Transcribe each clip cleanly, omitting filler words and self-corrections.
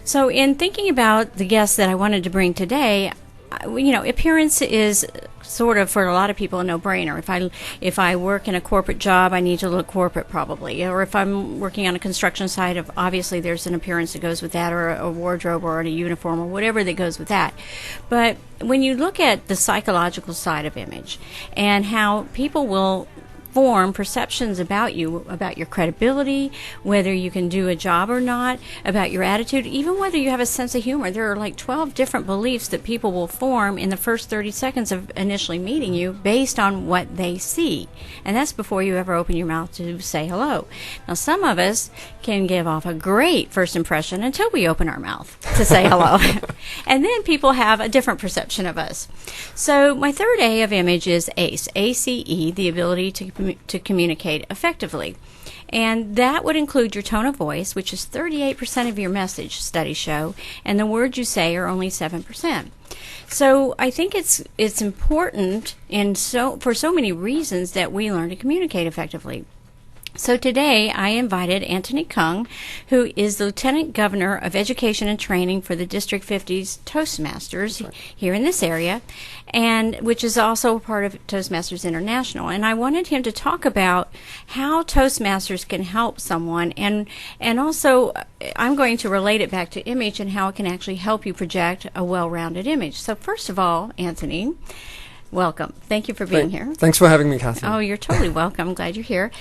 So in thinking about the guests that I wanted to bring today, appearance is sort of, for a lot of people, a no-brainer. If I work in a corporate job, I need to look corporate probably. Or if I'm working on a construction site, obviously there's an appearance that goes with that, or a wardrobe or a uniform or whatever that goes with that. But when you look at the psychological side of image and how people will form perceptions about you, about your credibility, whether you can do a job or not, about your attitude, even whether you have a sense of humor. There are like 12 different beliefs that people will form in the first 30 seconds of initially meeting you based on what they see. And that's before you ever open your mouth to say hello. Now, some of us can give off a great first impression until we open our mouth to say hello. And then people have a different perception of us. So my third A of image is ACE, A-C-E, the ability to communicate effectively. And that would include your tone of voice, which is 38% of your message, studies show, and the words you say are only 7%. So I think it's important for so many reasons that we learn to communicate effectively. So today I invited Anthony Kung, who is the Lieutenant Governor of Education and Training for the District 50's Toastmasters here in this area, and which is also a part of Toastmasters International. And I wanted him to talk about how Toastmasters can help someone, and also I'm going to relate it back to image and how it can actually help you project a well-rounded image. So first of all, Anthony, welcome. Thank you for being here. Thanks for having me, Cathrine. Oh, you're totally welcome. I'm glad you're here.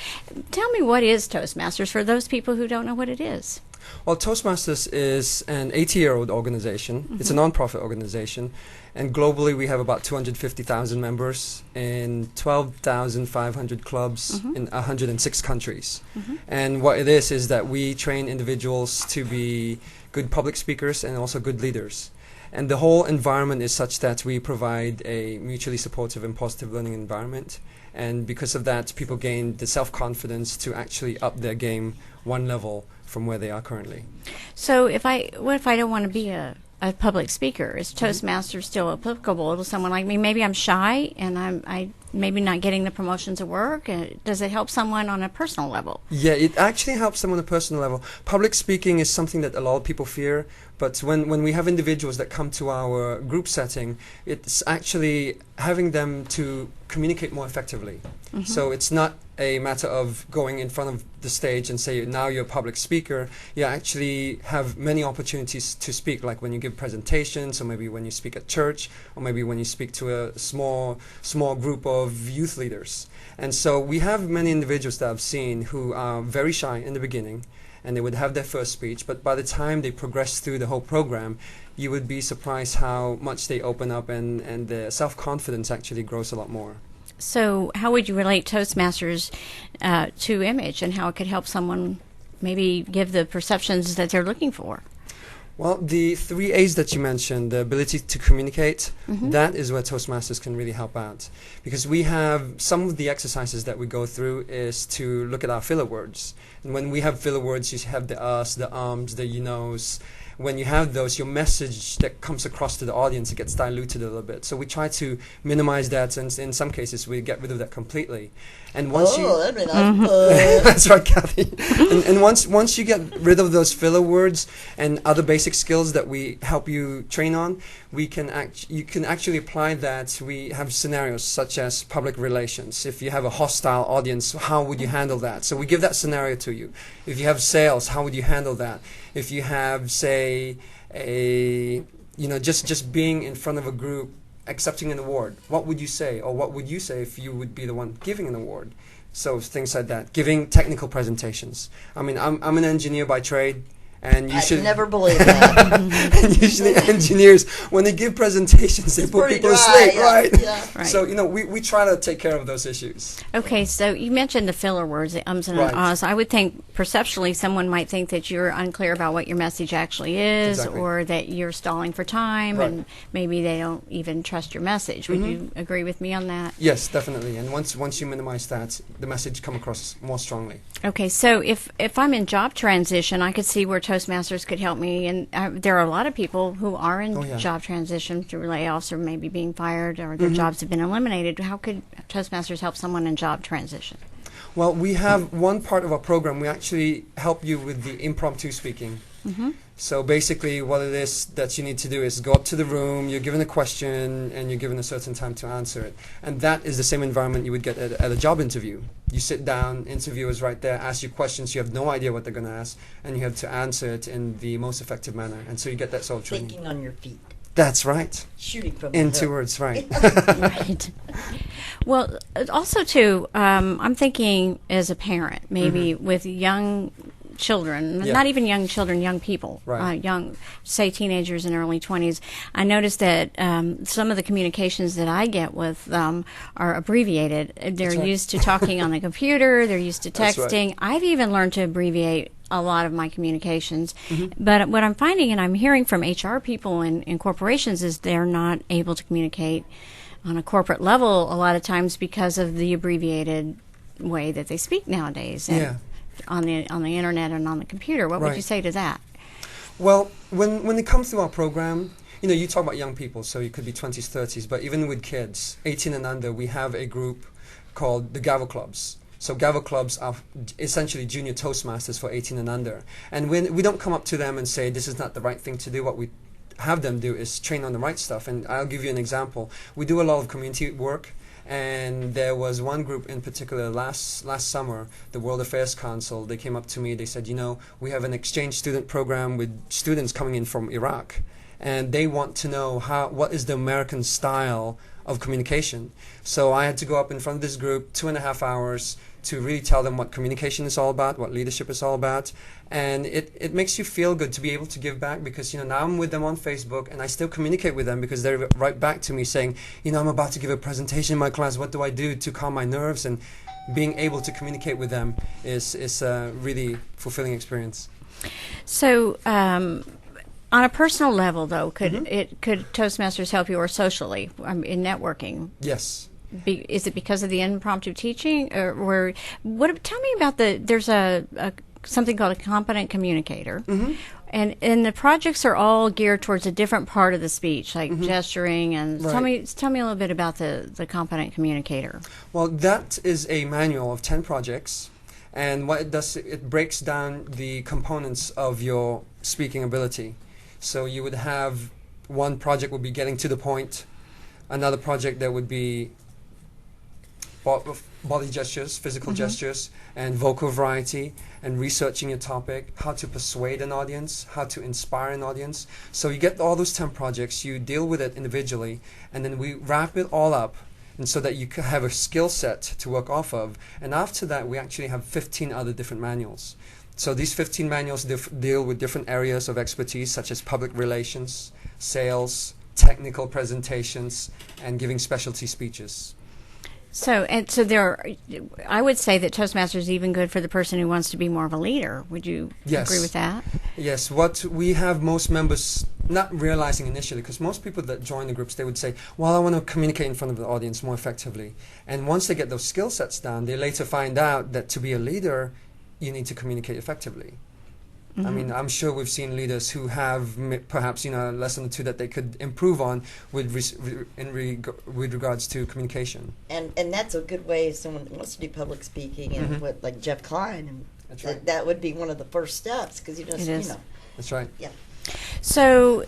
Tell me, what is Toastmasters for those people who don't know what it is? Well, Toastmasters is an 80-year-old organization. Mm-hmm. It's a non-profit organization. And globally, we have about 250,000 members in 12,500 clubs mm-hmm. in 106 countries. Mm-hmm. And what it is that we train individuals to be good public speakers and also good leaders. And the whole environment is such that we provide a mutually supportive and positive learning environment. And because of that, people gain the self-confidence to actually up their game one level from where they are currently. So what if I don't want to be a public speaker? Is Toastmasters still applicable to someone like me? Maybe I'm shy and I maybe not getting the promotions at work. Does it help someone on a personal level? Yeah, it actually helps them on a personal level. Public speaking is something that a lot of people fear, but when we have individuals that come to our group setting, it's actually having them to communicate more effectively. Mm-hmm. So it's not a matter of going in front of the stage and say, now you're a public speaker. You actually have many opportunities to speak, like when you give presentations, or maybe when you speak at church, or maybe when you speak to a small group of youth leaders. And so we have many individuals that I've seen who are very shy in the beginning, and they would have their first speech, but by the time they progress through the whole program, you would be surprised how much they open up, and their self-confidence actually grows a lot more. So how would you relate Toastmasters to image, and how it could help someone maybe give the perceptions that they're looking for? Well, the 3 A's that you mentioned, the ability to communicate, mm-hmm. that is where Toastmasters can really help out. Because we have some of the exercises that we go through is to look at our filler words. And when we have filler words, you have the us, the ums, the you knows. When you have those, your message that comes across to the audience, it gets diluted a little bit. So we try to minimize that, and in some cases we get rid of that completely. And once that'd be nice. That's right, Kathy. and once you get rid of those filler words and other basic skills that we help you train on, you can actually apply that. We have scenarios such as public relations. If you have a hostile audience, how would you handle that? So we give that scenario to you. If you have sales, how would you handle that? If you have, say, just being in front of a group, accepting an award, what would you say? Or what would you say if you would be the one giving an award? So things like that. Giving technical presentations. I mean, I'm an engineer by trade. And you should never believe that. And usually engineers, when they give presentations, they put people to sleep, right? Yeah. Right. So, we try to take care of those issues. Okay, so you mentioned the filler words, the ums and ahs. I would think perceptually someone might think that you're unclear about what your message actually is, Exactly. or that you're stalling for time, Right. and maybe they don't even trust your message. Would Mm-hmm. you agree with me on that? Yes, definitely. And once you minimize that, the message come across more strongly. Okay, so if I'm in job transition, I could see where Toastmasters could help me, and there are a lot of people who are in job transition through layoffs, or maybe being fired, or their mm-hmm. jobs have been eliminated. How could Toastmasters help someone in job transition? Well, we have one part of our program. We actually help you with the impromptu speaking. So basically what it is that you need to do is go up to the room, you're given a question, and you're given a certain time to answer it. And that is the same environment you would get at a job interview. You sit down, interviewers right there, ask you questions, you have no idea what they're going to ask, and you have to answer it in the most effective manner. And so you get that sort of training. Thinking on your feet. That's right. Shooting from In the 2 hip. words, right. Right. Well, also too, I'm thinking as a parent, maybe with young children, Yeah. not even young children, young people, Right. young, say teenagers in early 20s. I noticed that some of the communications that I get with them are abbreviated. They're right. used to talking on the computer. They're used to That's right. texting. I've even learned to abbreviate a lot of my communications. Mm-hmm. But what I'm finding, and I'm hearing from HR people in corporations, is they're not able to communicate on a corporate level a lot of times because of the abbreviated way that they speak nowadays. And Yeah. on the internet and on the computer. What would Right. you say to that? Well, when it comes to our program, you talk about young people, so you could be 20s, 30s, but even with kids, 18 and under, we have a group called the Gavel Clubs. So Gavel Clubs are essentially junior Toastmasters for 18 and under. And when we don't come up to them and say, this is not the right thing to do, what we have them do is train on the right stuff. And I'll give you an example. We do a lot of community work. And there was one group in particular last summer, the World Affairs Council. They came up to me. They said, we have an exchange student program with students coming in from Iraq, and they want to know what is the American style of communication. So I had to go up in front of this group 2.5 hours to really tell them what communication is all about, what leadership is all about. And it makes you feel good to be able to give back, because now I'm with them on Facebook and I still communicate with them because they're right back to me saying, I'm about to give a presentation in my class, what do I do to calm my nerves? And being able to communicate with them is a really fulfilling experience. So, on a personal level, though, could Toastmasters help you, or socially in networking? Yes. Is it because of the impromptu teaching, or tell me about there's a something called a competent communicator, and the projects are all geared towards a different part of the speech, like gesturing, and Right. tell me a little bit about the competent communicator. Well, that is a manual of 10 projects, and what it does, it breaks down the components of your speaking ability. So you would have one project would be getting to the point, another project that would be body gestures, physical gestures, and vocal variety, and researching your topic, how to persuade an audience, how to inspire an audience. So you get all those 10 projects, you deal with it individually, and then we wrap it all up, and so that you can have a skill set to work off of. And after that, we actually have 15 other different manuals. So these 15 manuals deal with different areas of expertise, such as public relations, sales, technical presentations, and giving specialty speeches. So I would say that Toastmasters is even good for the person who wants to be more of a leader. Would you Yes. agree with that? Yes, what we have most members not realizing initially, because most people that join the groups, they would say, well, I want to communicate in front of the audience more effectively. And once they get those skill sets down, they later find out that to be a leader, you need to communicate effectively. I mean, I'm sure we've seen leaders who have perhaps, a lesson or two that they could improve on with regards to communication. And that's a good way if someone wants to do public speaking, and like Jeff Klein, and That's right. that would be one of the first steps, because It is. That's right. yeah. So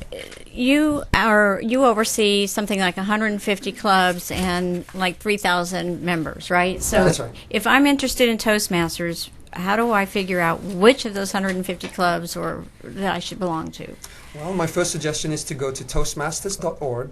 you oversee something like 150 clubs and like 3,000 members, right? So That's right. if I'm interested in Toastmasters, how do I figure out which of those 150 clubs or that I should belong to? Well, my first suggestion is to go to toastmasters.org,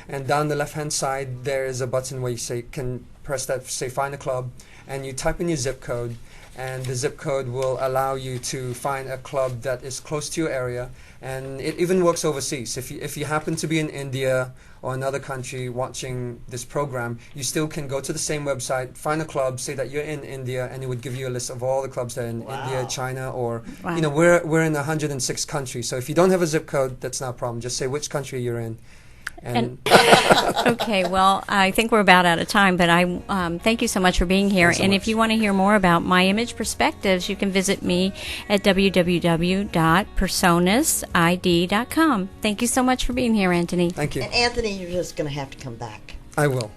and down the left-hand side there is a button where you can press that, say find a club, and you type in your zip code, and the zip code will allow you to find a club that is close to your area. And it even works overseas. If you happen to be in India or another country watching this program, you still can go to the same website, find a club, say that you're in India, and it would give you a list of all the clubs that are in India, China, or Wow. we're in 106 countries. So if you don't have a zip code, that's not a problem. Just say which country you're in. And Okay, well, I think we're about out of time, but I thank you so much for being here. Thanks so And much. if you want to hear more about My Image Perspectives, you can visit me at www.personasid.com. Thank you so much for being here, Anthony. thank you. And Anthony, you're just going to have to come back. I will.